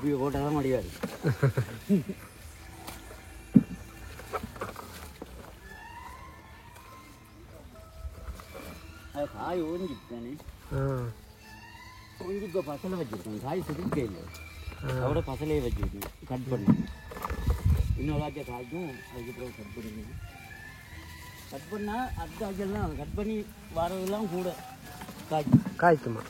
இப்படி போட்டால் தான் முடியாது. அது காய் ஓஞ்சிட்டானே. ஓஞ்சி இப்போ பசலை வச்சுருக்கேன். காய் சுருக்கே இல்லை, அதோட பசலையே வச்சுருக்கேன். கட் பண்ணி இன்னொரு ஆச்சா காய்க்கும் அதுக்கப்புறம் கட் பண்ணிக்கணும். கட் பண்ணால் அடுத்த ஆச்செல்லாம் கட் பண்ணி வரதெல்லாம் கூட காய்க்குமா?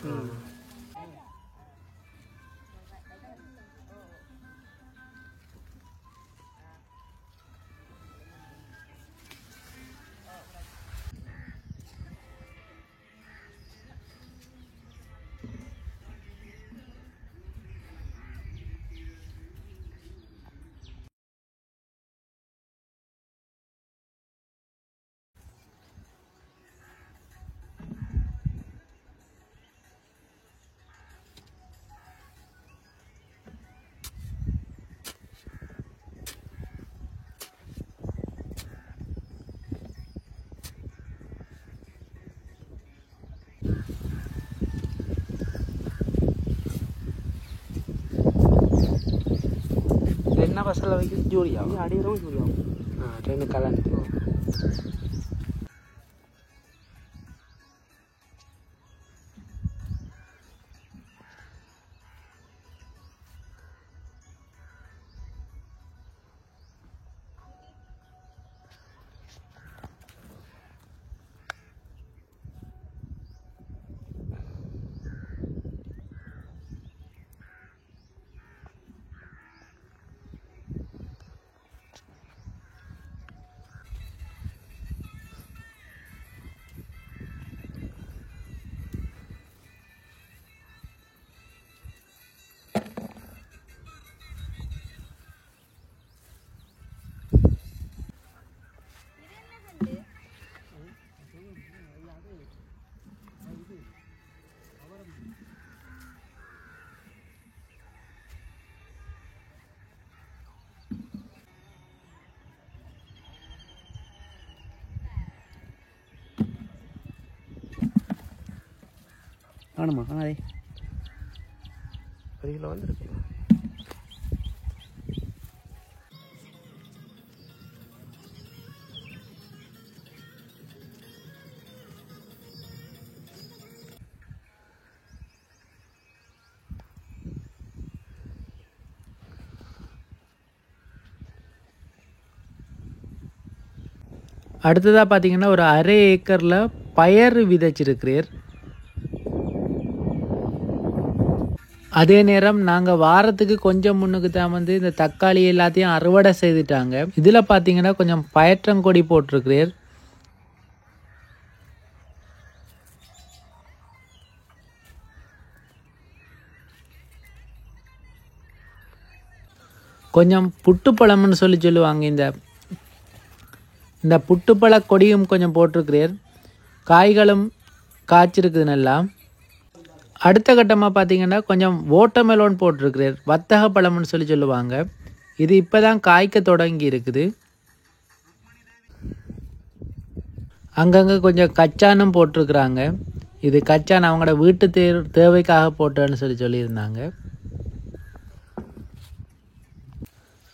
என்ன பசலை வைக்கிறது? ஜூரியா அடிக்கிறோம். ஜூரியா ரெண்டு கலந்து காணுமா? காணாதே. ஒரு கிலோ வந்துருக்கு. அடுத்ததாக பார்த்தீங்கன்னா ஒரு அரை ஏக்கரில் பயறு விதைச்சிருக்கிறீர். அதே நேரம் நாங்கள் வாரத்துக்கு கொஞ்சம் முன்னுக்கு தான் வந்து இந்த தக்காளி எல்லாத்தையும் அறுவடை செய்துட்டாங்க. இதில் பார்த்தீங்கன்னா கொஞ்சம் பயற்றங்கொடி போட்டிருக்கிறீர். கொஞ்சம் புட்டுப்பழம்னு சொல்லுவாங்க. இந்த புட்டுப்பழ கொடியும் கொஞ்சம் போட்டிருக்கிறீர். காய்களும் காய்ச்சிருக்குது நல்லா. அடுத்த கட்டமாக பார்த்தீங்கன்னா கொஞ்சம் வாட்டர்மெலன் போட்டிருக்கிறீர். வத்தக பழம்னு சொல்லுவாங்க. இது இப்போ தான் காய்க்க தொடங்கி இருக்குது. அங்கங்கே கொஞ்சம் கச்சானும் போட்டிருக்கிறாங்க. இது கச்சான் அவங்களோட வீட்டு தேவைக்காக போட்டேன்னு சொல்லியிருந்தாங்க.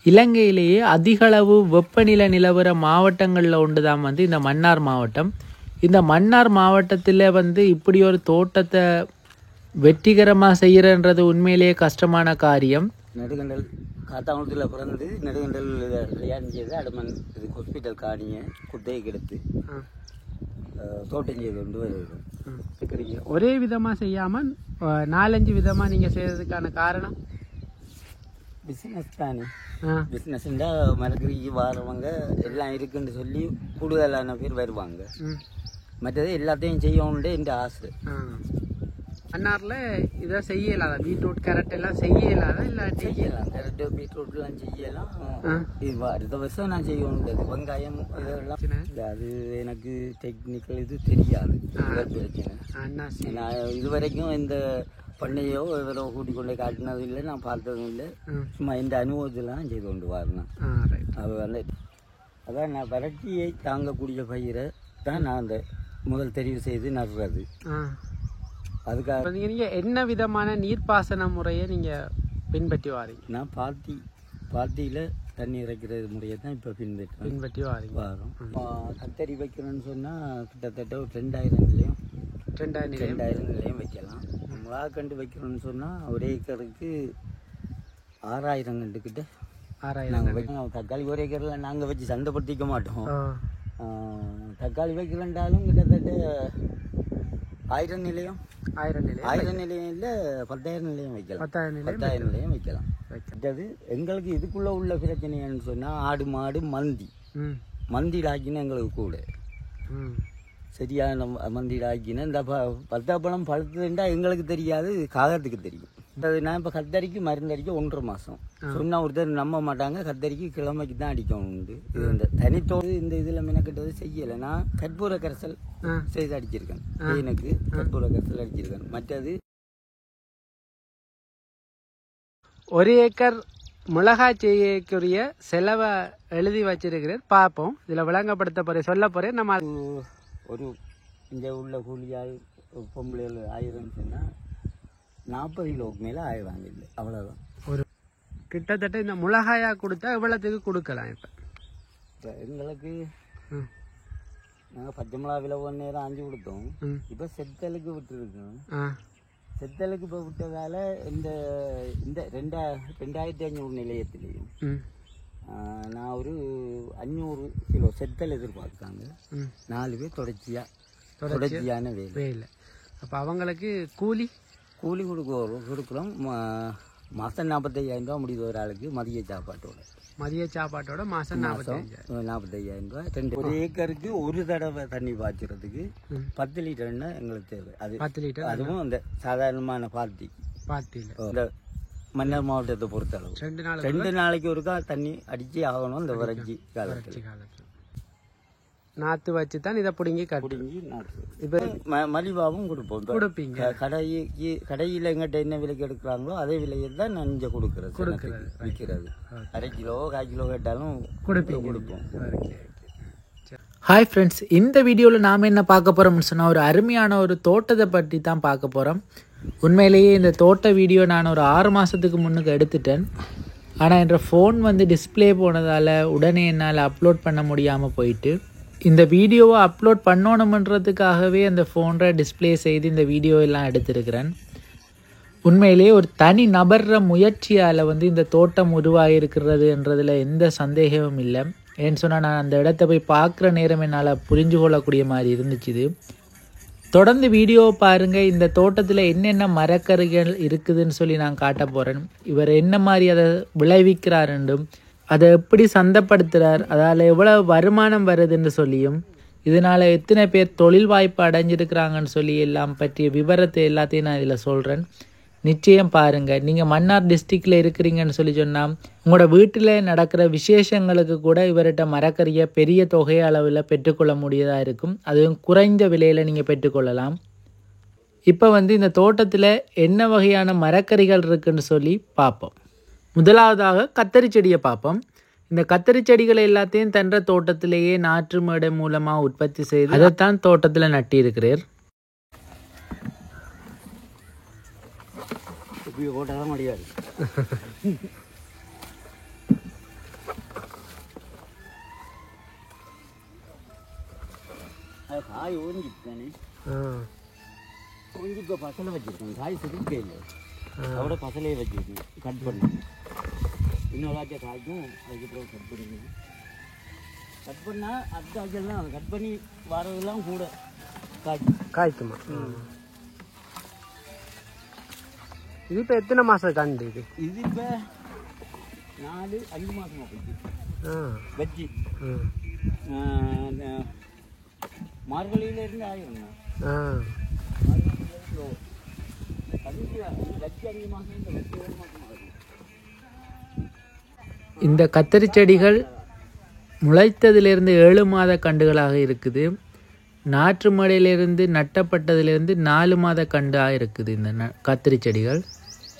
இலங்கையிலேயே அதிகளவு வெப்பநிலை நிலவர மாவட்டங்களில் ஒன்று தான் வந்து இந்த மன்னார் மாவட்டம். இந்த மன்னார் மாவட்டத்தில் வந்து இப்படி ஒரு தோட்டத்தை வெற்றிகரமாக செய்கிறன்றது உண்மையிலேயே கஷ்டமான காரியம். நெடுகண்டல் காத்தாங்குளத்தில் பிறந்து நெடுகண்டல் கல்யாணம் செய்து அடுமன் இது ஹாஸ்பிட்டல் காணியை குட்டையை எடுத்து தோட்டம் செய்து கொண்டு வருகிறோம். ஒரே விதமாக செய்யாமல் 4-5 விதமாக நீங்கள் செய்கிறதுக்கான காரணம் பிஸ்னஸ் தானே. பிஸ்னஸ்ண்டா மரக்கறிக்கு வாரவங்க எல்லாம் இருக்குன்னு சொல்லி கூடுதலான பேர் வருவாங்க. மற்றது எல்லாத்தையும் செய்யணுன்ட்டு என்ற ஆசை. மன்னாரில் இதை செய்யலாத பீட்ரூட் கேரட் எல்லாம் செய்யலாத இல்லை செய்யலாம். கேரட்டு பீட்ரூட்லாம் செய்யலாம். இது அடுத்த வருஷம் நான் செய்யணும். வெங்காயம் அதெல்லாம் அது எனக்கு டெக்னிக்கல் இது தெரியாது. பிரச்சனை நான் இதுவரைக்கும் இந்த பண்ணையோ இவரோ கூட்டிக் கொண்டே காட்டினதும் இல்லை, நான் பார்த்ததும் இல்லை. சும்மா இந்த அனுபவத்திலாம் செய்து கொண்டு வரணும். அது வந்து அதான் நான் வறட்சியை தாங்கக்கூடிய பயிரை தான் நான் அந்த முதல் தெரிவு செய்து நடுறது. அதுக்காக நீங்கள் என்ன விதமான நீர்ப்பாசன முறையை நீங்கள் பின்பற்றி வாரீங்க. நான் பாத்தியில் தண்ணி இறைக்கிறது முறையை தான் இப்போ பின்பற்றி வாரீங்க. வரோம். கத்தரி வைக்கணும்னு சொன்னால் கிட்டத்தட்ட ஒரு 2000 நிலையம் 2000 நிலையம் வைக்கலாம். மிளகாக்கண்டு வைக்கணும்னு சொன்னால் ஒரே ஏக்கருக்கு 6000 கண்டுக்கிட்ட 6000 நாங்கள் வைக்கணும். தக்காளி ஒரு ஏக்கரில் நாங்கள் வச்சு சந்தைப்படுத்திக்க மாட்டோம். தக்காளி வைக்கலன்றாலும் கிட்டத்தட்ட 1000 நிலையம் 1000 நிலையம் இல்லை 10,000 நிலையம் வைக்கலாம். 10,000 நிலையம் வைக்கலாம். அது எங்களுக்கு இதுக்குள்ளே உள்ள பிரச்சனைன்னு சொன்னால் ஆடு மாடு மந்தி ஆக்கினா எங்களுக்கு கூட சரியான மந்தி ஆக்கினா இந்த பத்தாப்பழம் பழுத்துண்டா எங்களுக்கு தெரியாது, காகத்துக்கு தெரியும். நான் இப்போ கத்தரிக்கு மருந்து அடிக்க 1.5 மாதம் சொன்னால் ஒருத்தர் நம்ப மாட்டாங்க. கத்தரிக்கு கிழமைக்கு தான் அடிக்கணும் உண்டு. இது இந்த தனித்தோடு இந்த இதில் மினக்கிட்டது செய்யலை. நான் கற்பூர கரைசல் செய்து அடிச்சிருக்கேன். எனக்கு கற்பூர கரைசல் அடிச்சிருக்கேன். மற்றது 1 ஏக்கர் மிளகாய் செய்யக்கூடிய செலவை எழுதி வச்சிருக்கிறேன். பார்ப்போம். இதில் விளங்கப்படுத்த போகிறேன், சொல்ல போகிறேன். நம்ம ஒரு இங்கே உள்ள கூலியால் பொம்பளைகள் 1000 சொன்னால் 40 கிலோவுக்கு மேலே ஆயிடுவாங்க. இல்லை அவ்வளோதான். ஒரு கிட்டத்தட்ட இந்த மிளகாயா கொடுத்தா எவ்வளோத்துக்கு கொடுக்கலாம்? இப்போ எங்களுக்கு நாங்கள் பச்சை மிளகா விலை 1 நேரம் 5 கொடுத்தோம். இப்போ செத்தலுக்கு விட்டுருக்கோம். செத்தலுக்கு இப்போ விட்டதால இந்த 2500 நிலையத்திலையும் நான் ஒரு 500 கிலோ செத்தல் எதிர்பார்த்தாங்க. 4 பேர் தொடர்ச்சியான வேலை. அப்போ அவங்களுக்கு கூலி கொடுக்குறோம். மாதம் 45,000 ரூபா முடியுது ஒரு ஆளுக்கு. மதிய சாப்பாட்டோட மாதம் 45,000 ரூபா. 1 ஏக்கருக்கு ஒரு தடவை தண்ணி பாய்ச்சறதுக்கு 10 லிட்டர் எண்ணெய் எங்களுக்கு தேவை. அது 10 லிட்டர். அதுவும் அந்த சாதாரணமான பாத்தியில் இந்த மன்னர் மாவட்டத்தை பொறுத்தளவு 2 நாளைக்கு ஒருக்கா தண்ணி அடிச்சு ஆகணும். இந்த வறட்சி காலத்தில் நாற்று வச்சு தான் இதை பிடுங்கி இப்போ மலிவாகவும் கொடுப்பீங்க. கடையில் எங்கிட்ட என்ன விலைக்கு எடுக்கிறாங்களோ அதே விலையில் தான் நான் இங்கே விற்கிறது. அரை கிலோ 1/4 கிலோ கேட்டாலும் கொடுப்போம். ஹாய் ஃப்ரெண்ட்ஸ், இந்த வீடியோவில் நாம் என்ன பார்க்க போகிறோம்னு சொன்னால் ஒரு அருமையான ஒரு தோட்டத்தை பற்றி தான் பார்க்க போகிறோம். உண்மையிலேயே இந்த தோட்ட வீடியோ நான் ஒரு 6 மாதத்துக்கு முன்னுக்கு எடுத்துட்டேன். ஆனால் என்ற ஃபோன் டிஸ்பிளே போனதால் உடனே என்னால் அப்லோட் பண்ண முடியாமல் போயிட்டு, இந்த வீடியோவை அப்லோட் பண்ணணுமன்றதுக்காகவே அந்த ஃபோனை டிஸ்பிளே செய்து இந்த வீடியோ எல்லாம் எடுத்திருக்கிறேன். உண்மையிலேயே ஒரு தனி நபர்ற முயற்சியால் இந்த தோட்டம் உருவாகிருக்கிறதுன்றதில் எந்த சந்தேகமும் இல்லை. ஏன்னு சொன்னால் நான் அந்த இடத்த போய் பார்க்குற நேரம் என்னால் புரிஞ்சு கொள்ளக்கூடிய மாதிரி இருந்துச்சு. தொடர்ந்து வீடியோவை பாருங்கள். இந்த தோட்டத்தில் என்னென்ன மரக்கறிகள் இருக்குதுன்னு சொல்லி நான் காட்ட போகிறேன். இவர் என்ன மாதிரி அதை விளைவிக்கிறார் என்றும் அதை எப்படி சந்தைப்படுத்துகிறார், அதால் எவ்வளோ வருமானம் வருதுன்னு சொல்லியும் இதனால் எத்தனை பேர் தொழில் வாய்ப்பு அடைஞ்சிருக்கிறாங்கன்னு சொல்லி எல்லாம் பற்றிய விவரத்தை எல்லாத்தையும் நான் இதில் சொல்கிறேன். நிச்சயம் பாருங்கள். நீங்கள் மன்னார் டிஸ்ட்ரிக்டில் இருக்கிறீங்கன்னு சொல்லி சொன்னால் உங்களோட வீட்டில் நடக்கிற விசேஷங்களுக்கு கூட இவர்கிட்ட மரக்கறியை பெரிய தொகை அளவில் பெற்றுக்கொள்ள முடியதாக இருக்கும். அதுவும் குறைந்த விலையில் நீங்கள் பெற்றுக்கொள்ளலாம். இப்போ இந்த தோட்டத்தில் என்ன வகையான மரக்கறிகள் இருக்குன்னு சொல்லி பார்ப்போம். முதலாவதாக கத்தரி செடியை பார்ப்போம். இந்த கத்தரி செடிகளை எல்லாத்தையும் தன்ற தோட்டத்திலேயே நாற்று மேடை மூலமாக உற்பத்தி செய்து அதைத்தான் தோட்டத்தில் நட்டியிருக்கிறார். முடியாது. காய் ஓஞ்சிட்டானே, ஓஞ்சி இப்போ பசலை வச்சிருக்கேன். காய் செதுக்கே இல்லை, அதோட பசலையை வச்சிருக்கேன். கட் பண்ண இன்னொரு ஆச்சா காய்க்கும். அதுக்கப்புறம் கட் பண்ணால் அடுத்த ஆச்செல்லாம் கட் பண்ணி வரதெல்லாம் கூட காய்க்குமா? இது இப்போ எத்தனை மாதம் கண்டு? இது இப்போ 4-5 மாதமாக போச்சு வச்சு. மார்கழியிலேருந்து ஆயிரம் இந்த கத்தரி செடிகள் முளைத்ததிலிருந்து 7 மாத கண்டுகளாக இருக்குது. நாற்று மடையிலிருந்து நட்டப்பட்டதிலிருந்து 4 மாத கண்டாக இருக்குது இந்த கத்திரி செடிகள்.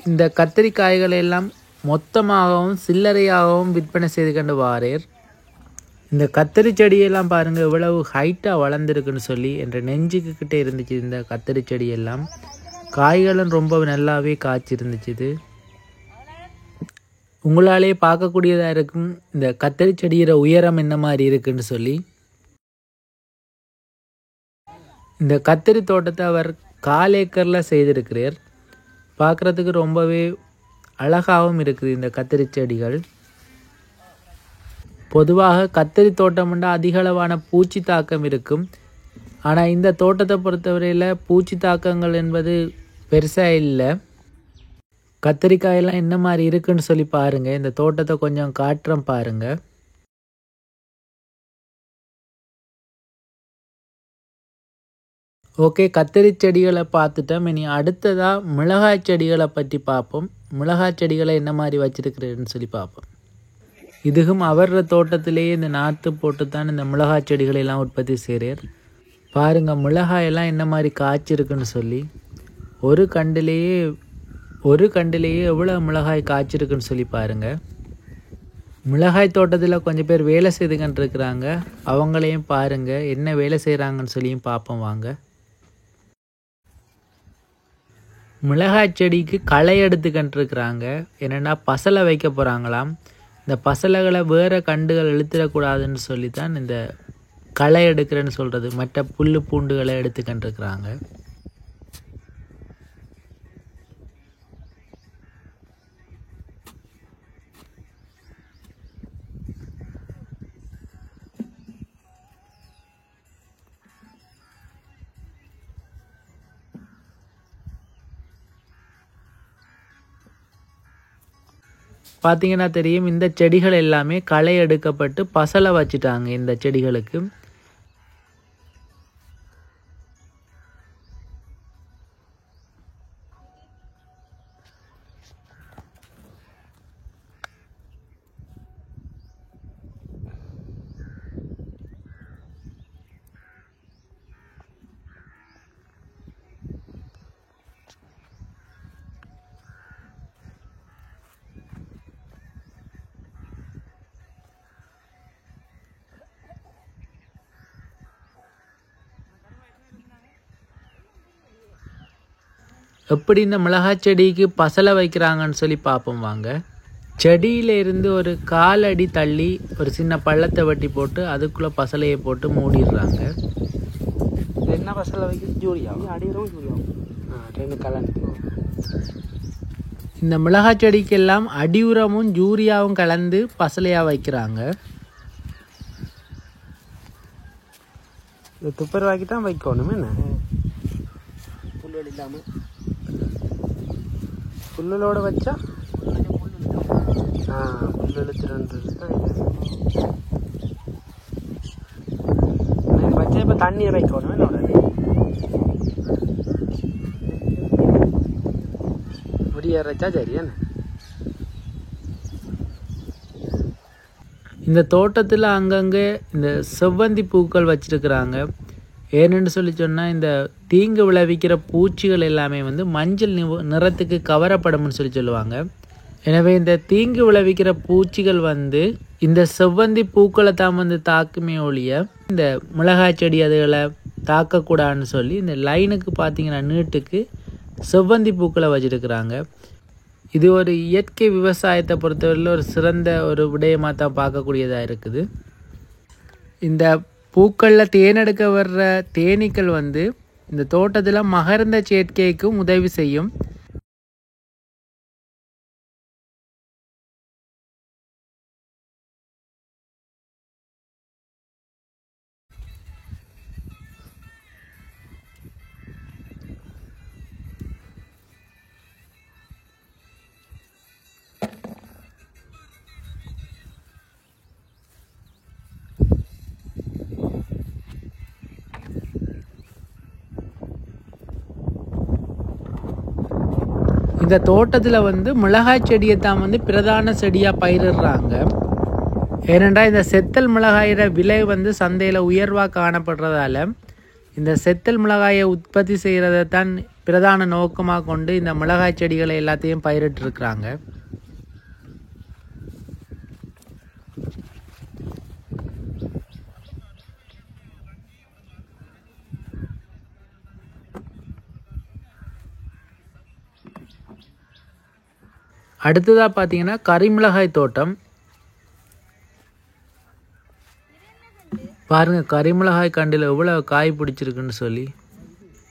இந்த கத்திரிக்காய்களை எல்லாம் மொத்தமாகவும் சில்லறையாகவும் விற்பனை செய்து கொண்டு வாரேர். இந்த கத்திரி செடியெல்லாம் பாருங்கள் எவ்வளவு ஹைட்டாக வளர்ந்துருக்குன்னு சொல்லி என்ற நெஞ்சுக்கு கிட்டே இருந்துச்சு. இந்த கத்திரி செடியெல்லாம் காய்களும் ரொம்ப நல்லாவே காய்ச்சி இருந்துச்சு. உங்களாலே பார்க்கக்கூடியதாக இருக்கும் இந்த கத்தரி செடியிற உயரம் என்ன மாதிரி இருக்குன்னு சொல்லி. இந்த கத்தரி தோட்டத்தை அவர் 4 ஏக்கரில் செய்திருக்கிறார். பார்க்குறதுக்கு ரொம்பவே அழகாகவும் இருக்குது இந்த கத்தரி செடிகள். பொதுவாக கத்தரி தோட்டம்னா அதிகளவான பூச்சி தாக்கம் இருக்கும். ஆனால் இந்த தோட்டத்தை பொறுத்தவரையில் பூச்சி தாக்கங்கள் என்பது பெருசாக இல்லை. கத்திரிக்காயெல்லாம் என்ன மாதிரி இருக்குன்னு சொல்லி பாருங்கள். இந்த தோட்டத்தை கொஞ்சம் காட்டுறோம் பாருங்கள். ஓகே, கத்தரி செடிகளை பார்த்துட்டோம். இனி அடுத்ததாக மிளகாய் செடிகளை பற்றி பார்ப்போம். மிளகாய் செடிகளை என்ன மாதிரி வச்சிருக்கிறேன்னு சொல்லி பார்ப்போம். இதுவும் அவர தோட்டத்திலேயே இந்த நாற்று போட்டு தான் இந்த மிளகாய் செடிகளெல்லாம் உற்பத்தி செய்கிறார். பாருங்கள் மிளகாயெல்லாம் என்ன மாதிரி காய்ச்சிருக்குன்னு சொல்லி. ஒரு கண்டிலேயே எவ்வளோ மிளகாய் காய்ச்சிருக்குன்னு சொல்லி பாருங்கள். மிளகாய் தோட்டத்தில் கொஞ்சம் பேர் வேலை செய்துக்கிட்டு இருக்கிறாங்க. அவங்களையும் பாருங்கள் என்ன வேலை செய்கிறாங்கன்னு சொல்லியும் பார்ப்போம் வாங்க. மிளகாய் செடிக்கு களை எடுத்துக்கிட்டு இருக்கிறாங்க. என்னென்னா பசலை வைக்க போகிறாங்களாம். இந்த பசலைகளை வேறு கண்டுகள் இழுத்துடக்கூடாதுன்னு சொல்லி தான் இந்த களை எடுக்கிறேன்னு சொல்கிறது. மற்ற புல் பூண்டுகளை எடுத்துக்கிட்டு இருக்கிறாங்க. பார்த்தீங்கன்னா தெரியும், இந்த செடிகள் எல்லாமே களை எடுக்கப்பட்டு பசலை வச்சுட்டாங்க இந்த செடிகளுக்கு. எப்படி இந்த மிளகாய் செடிக்கு பசலை வைக்கிறாங்கன்னு சொல்லி பார்ப்போம் வாங்க. செடியிலிருந்து ஒரு 1/4 அடி தள்ளி ஒரு சின்ன பள்ளத்தை வெட்டி போட்டு அதுக்குள்ளே பசலையை போட்டு மூடிடுறாங்க. என்ன பசலை வைக்கிறது? ஜூரியா அடிக்கிறோம். ஜூரியாவும் 2 கலந்து. இந்த மிளகாய் செடிக்கெல்லாம் அடி உரமும் ஜூரியாவும் கலந்து பசலையாக வைக்கிறாங்க. இந்த துப்புரவாக்கி தான் வைக்கணும். என்ன புல்வெளி இல்லாமல் புல்லோட வச்சா புல் எழுத்துறது தான் வச்சா. இப்போ தண்ணியை வைக்கணும். என்னோட முடியறச்சா சரி. என்ன இந்த தோட்டத்தில் அங்கங்கே இந்த செவ்வந்தி பூக்கள் வச்சிருக்கிறாங்க. ஏன்னு சொல்லி சொன்னால் இந்த தீங்கு விளைவிக்கிற பூச்சிகள் எல்லாமே வந்து மஞ்சள் நிறத்துக்கு கவரப்படும்னு சொல்லி சொல்லுவாங்க. எனவே இந்த தீங்கு விளைவிக்கிற பூச்சிகள் வந்து இந்த செவ்வந்தி பூக்களை தான் வந்து தாக்குமே ஒழிய இந்த மிளகாய் செடி அதுகளை தாக்கக்கூடாதுன்னு சொல்லி இந்த லைனுக்கு பார்த்தீங்கன்னா நீட்டுக்கு செவ்வந்தி பூக்களை வச்சிருக்கிறாங்க. இது ஒரு இயற்கை விவசாயத்தை பொறுத்தவரையில் ஒரு சிறந்த ஒரு விடயமாக தான் பார்க்கக்கூடியதாக இருக்குது. இந்த பூக்களில் தேனெடுக்க வர்ற தேனீக்கள் வந்து இந்த தோட்டத்தில் மகரந்த சேர்க்கைக்கும் உதவி செய்யும். இந்த தோட்டத்தில் வந்து மிளகாய் செடியை தான் வந்து பிரதான செடியாக பயிரிடுறாங்க. ஏனென்றா இந்த செத்தல் மிளகாயோட விலை வந்து சந்தையில் உயர்வாக காணப்படுறதால இந்த செத்தல் மிளகாயை உற்பத்தி செய்கிறத தான் பிரதான நோக்கமாக கொண்டு இந்த மிளகாய் செடிகளை எல்லாத்தையும் பயிரிட்டுருக்குறாங்க. அடுத்ததாக பார்த்தீங்கன்னா கரிமிளகாய் தோட்டம். பாருங்கள் கரிமிளகாய் கண்டில் எவ்வளோ காய் பிடிச்சிருக்குன்னு சொல்லி.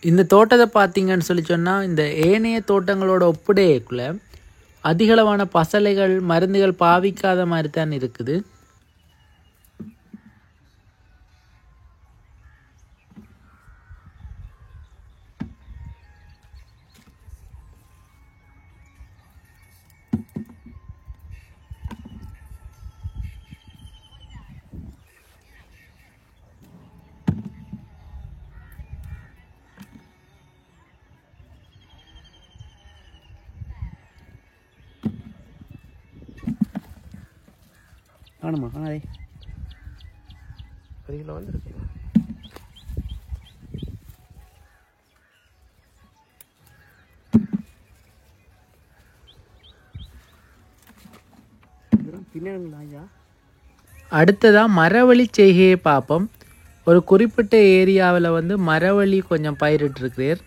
இந்த தோட்டத்தை பார்த்தீங்கன்னு சொல்லி சொன்னால் இந்த ஏனைய தோட்டங்களோட ஒப்புடையக்குள்ள அதிகளவான பசலைகள் மருந்துகள் பாவிக்காத மாதிரி தான் இருக்குது. காணுமா காணாதே அருகில் வந்துருக்கு. அடுத்ததாக மரவள்ளி செய்கையை பார்ப்போம். ஒரு குறிப்பிட்ட ஏரியாவில் வந்து மரவள்ளி கொஞ்சம் பயிரிட்டிருக்கிறேன்.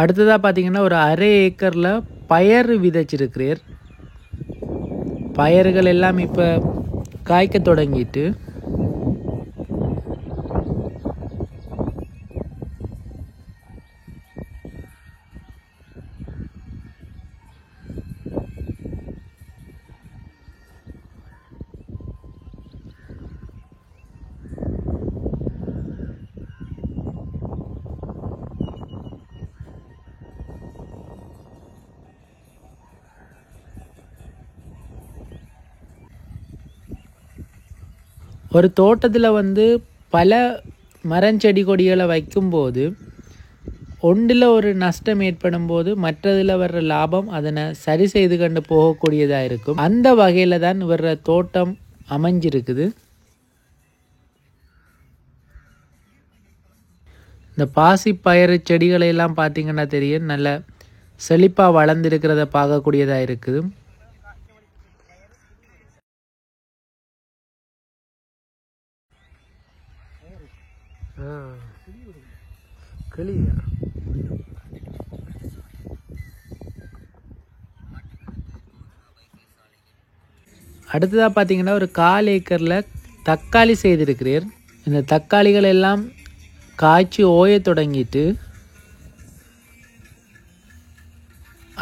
அடுத்ததாக பார்த்தீங்கன்னா ஒரு அரை ஏக்கரில் பயறு விதைச்சிருக்கிறேன். பயறுகள் எல்லாம் இப்போ காய்க்க தொடங்கிட்டு ஒரு தோட்டத்தில் வந்து பல மரஞ்செடி கொடிகளை வைக்கும்போது ஒன்றில் ஒரு நஷ்டம் ஏற்படும் போது மற்றதில் வர்ற லாபம் அதனை சரி செய்து கொண்டு போகக்கூடியதாக இருக்கும். அந்த வகையில் தான் வர்ற தோட்டம் அமைஞ்சிருக்குது. இந்த பாசி பயிறு செடிகளை எல்லாம் பார்த்திங்கன்னா தெரியும், நல்ல செழிப்பாக வளர்ந்துருக்கிறத பார்க்கக்கூடியதாக இருக்குது. கிளியா அடுத்ததாக பார்த்தீங்கன்னா ஒரு 1/4 ஏக்கரில் தக்காளி செய்திருக்கிறேன். இந்த தக்காளிகள் எல்லாம் காய்ச்சி ஓய தொடங்கிட்டு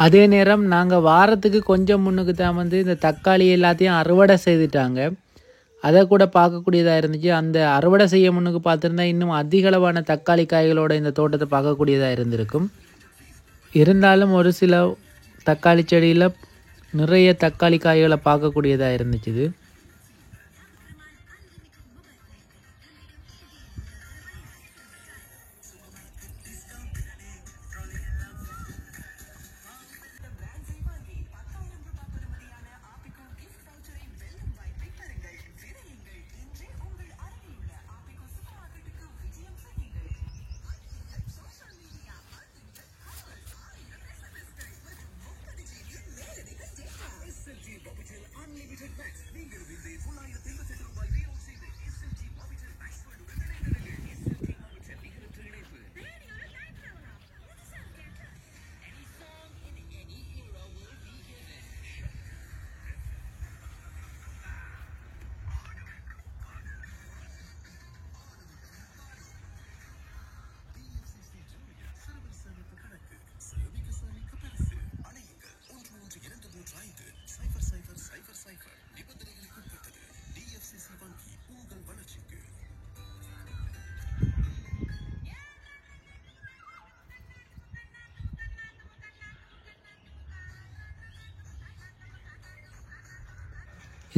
அதே நேரம் நாங்கள் வாரத்துக்கு கொஞ்சம் முன்னுக்கு தான் வந்து இந்த தக்காளி எல்லாத்தையும் அறுவடை செய்துட்டாங்க. அதை கூட பார்க்கக்கூடியதாக இருந்துச்சு. அந்த அறுவடை செய்ய முன்னுக்கு பார்த்துருந்தா இன்னும் அதிகளவான தக்காளி காய்களோட இந்த தோட்டத்தை பார்க்கக்கூடியதாக இருந்திருக்கும். இருந்தாலும் ஒரு சில தக்காளி செடியில் நிறைய தக்காளி காய்களை பார்க்கக்கூடியதாக இருந்துச்சு.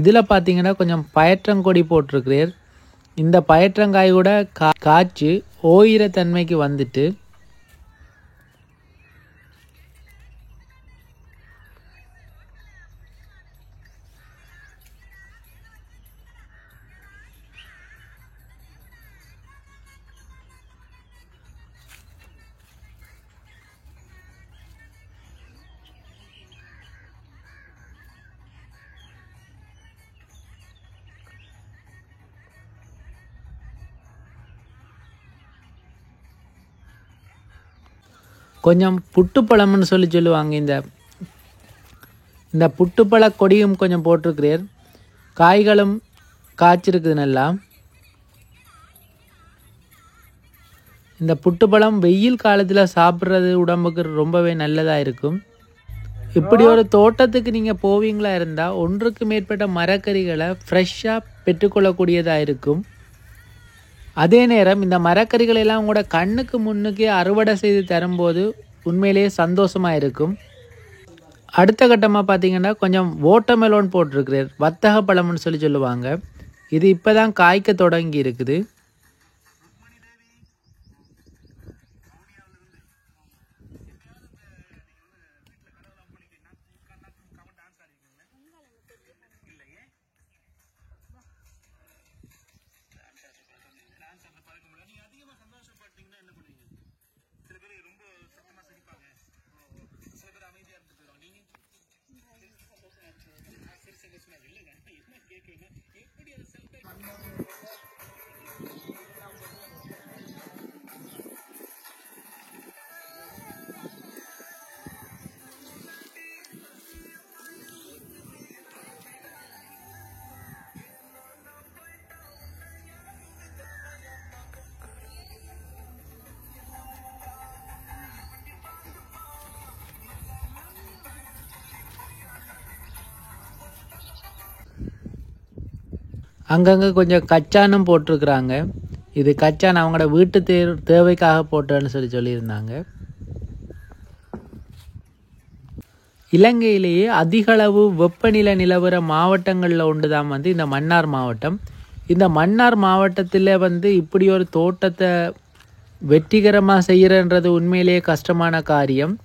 இதில் பார்த்தீங்கன்னா கொஞ்சம் பயற்றங்கொடி போட்டிருக்கிறேன். இந்த பயற்றங்காய் கூட காய்ச்சி ஓயிர தன்மைக்கு வந்துட்டு கொஞ்சம் புட்டுப்பழம்னு சொல்லுவாங்க. இந்த புட்டுப்பழ கொடியும் கொஞ்சம் போட்டிருக்கிறேன். காய்களும் காய்ச்சிருக்குது நல்லா. இந்த புட்டுப்பழம் வெயில் காலத்தில் சாப்பிட்றது உடம்புக்கு ரொம்பவே நல்லதாக இருக்கும். இப்படி ஒரு தோட்டத்துக்கு நீங்கள் போவீங்களா இருந்தால் ஒன்றுக்கு மேற்பட்ட மரக்கறிகளை ஃப்ரெஷ்ஷாக பெற்றுக்கொள்ளக்கூடியதாக இருக்கும். அதே நேரம் இந்த மரக்கறிகளை எல்லாம் உங்களோட கண்ணுக்கு முன்னுக்கே அறுவடை செய்து தரும்போது உண்மையிலேயே சந்தோஷமாக இருக்கும். அடுத்த கட்டமாக பார்த்தீங்கன்னா கொஞ்சம் வாட்டர்மெலன் போட்டிருக்கிறேன். வத்தக பழம்னு சொல்லுவாங்க. இது இப்போ தான் காய்க்க தொடங்கி இருக்குது. அங்கங்கே கொஞ்சம் கச்சானும் போட்டிருக்கிறாங்க. இது கச்சான் அவங்களோட வீட்டு தேவைக்காக போட்டேன்னு சொல்லியிருந்தாங்க. இலங்கையிலேயே அதிகளவு வெப்பநிலை நிலவர மாவட்டங்களில் ஒன்று தான் இந்த மன்னார் மாவட்டம். இந்த மன்னார் மாவட்டத்தில் இப்படி ஒரு தோட்டத்தை வெற்றிகரமாக செய்கிறன்றது உண்மையிலேயே கஷ்டமான காரியம்.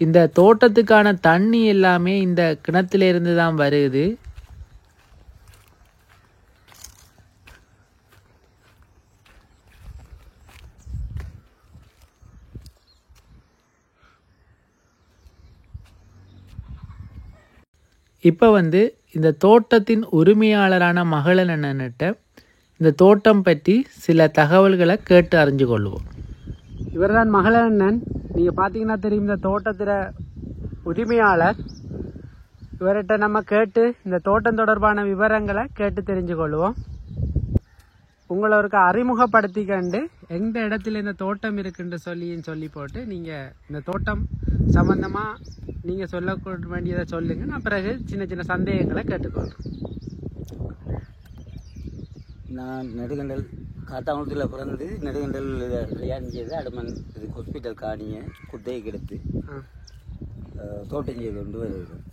இந்த தோட்டத்துக்கான தண்ணி எல்லாமே இந்த கிணத்திலிருந்து தான் வருது. இப்போ இந்த தோட்டத்தின் உரிமையாளரான மகளன் அண்ணன்கிட்ட இந்த தோட்டம் பற்றி சில தகவல்களை கேட்டு அறிஞ்சு கொள்வோம். இவர் தான் மகளன் அண்ணன். நீங்கள் பார்த்தீங்கன்னா தெரியும், இந்த தோட்டத்தில் உரிமையாளர். இவர்கிட்ட நம்ம கேட்டு இந்த தோட்டம் தொடர்பான விவரங்களை கேட்டு தெரிஞ்சு கொள்வோம். உங்களை ஒரு அறிமுகப்படுத்திக்கண்டு எந்த இடத்துல இந்த தோட்டம் இருக்குன்னு சொல்லி போட்டு நீங்கள் இந்த தோட்டம் சம்பந்தமாக நீங்கள் சொல்ல வேண்டியதை சொல்லுங்க. நான் பிறகு சின்ன சின்ன சந்தேகங்களை கேட்டுக்கொள்கிறேன். நான் நெடுகண்டல் காத்தாங்குளத்தில் பிறந்து நெடுகண்டல் கல்யாணம் செய்து அடுமன் இது ஹாஸ்பிட்டல் காணியை குத்தகைக்கு எடுத்து தோட்டம் செய்து கொண்டு வருகிறேன்.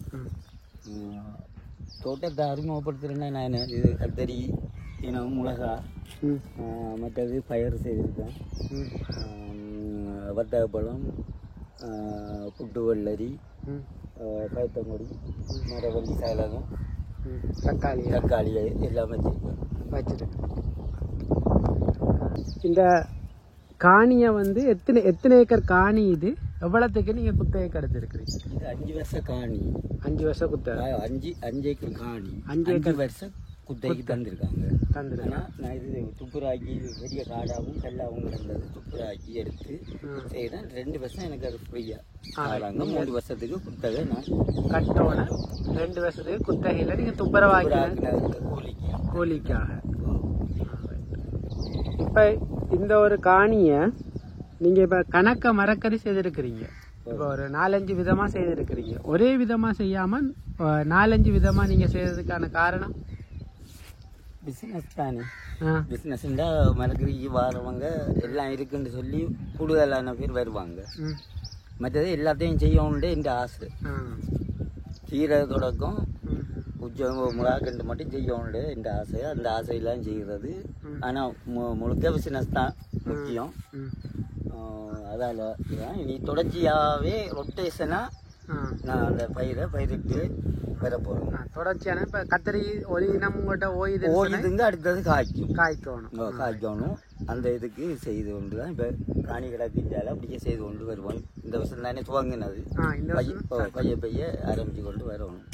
தோட்டத்தை அறிமுகப்படுத்துகிறேன்னா நான் இது கத்தரி, இனம், மிளகா, மற்றது பயிர் செய்திருக்கேன். வத்தகப்பழம், புட்டு வெள்ளரி, பயத்தங்கொடி, மரவள்ளி, சகலகம், தக்காளி எல்லாம் வச்சுருக்கேன். இந்த காணியை எத்தனை ஏக்கர் காணி? இது எவ்வளோத்துக்கு நீங்கள் குத்தகைக்கு எடுத்துருக்கிறீங்க? இது 5 வருஷம் காணி. 5 வருஷம் குத்தகை. 5 ஏக்கர் காணி. 5 வருஷம் குத்தகைக்கு தந்திருக்காங்க. நான் இது துப்புராக்கி பெரிய காடாகவும் கல்லாகவும் கிடந்தது. துப்புராக்கி எடுத்து செய்கிறேன். 2 வருஷம் எனக்கு அது ஃப்ரீயாக ஆகிறாங்க. 3 வருஷத்துக்கு குத்தகை நான் கட்டோன. 2 வருஷத்துக்கு குத்தகையில் நீங்கள் துப்புரவாக்கி கூலிக்காக. இப்போ இந்த ஒரு காணியை நீங்கள் இப்போ கணக்க மரக்கறி செய்திருக்கிறீங்க. இப்போ ஒரு 4-5 விதமாக செய்திருக்கிறீங்க. ஒரே விதமாக செய்யாமல் 4-5 விதமாக நீங்கள் செய்யறதுக்கான காரணம்? பிஸ்னஸ் தானே. பிஸ்னஸ்ண்டா மரக்கறிக்கு வாரவங்க எல்லாம் இருக்குன்னு சொல்லி கூடுதலான பேர் வருவாங்க. மற்றது எல்லாத்தையும் செய்யணுன்ட்டு என் ஆசை. கீரை தொடக்கம் மிளகாக்கண்டு மட்டும் செய்யணுண்டு என்ற ஆசை. அந்த ஆசையெல்லாம் செய்கிறது. ஆனால் முழுக்க பிசினஸ் தான் முக்கியம். அதால் இனி தொடர்ச்சியாகவே ரொட்டேஷனாக நான் அந்த பயிரிட்டு வர போகிறேன். தொடர்ச்சியான இப்போ கத்திரி ஒரு இனம் உங்கள்கிட்ட ஓய்துங்க அடுத்தது காய்க்கணும். அந்த இதுக்கு செய்து கொண்டு தான் இப்போ காணி கிடக்கின்றால அப்படியே செய்து கொண்டு வருவோம். இந்த வருஷம் தானே துவங்கினது, பைய ஆரம்பித்து கொண்டு வரணும்.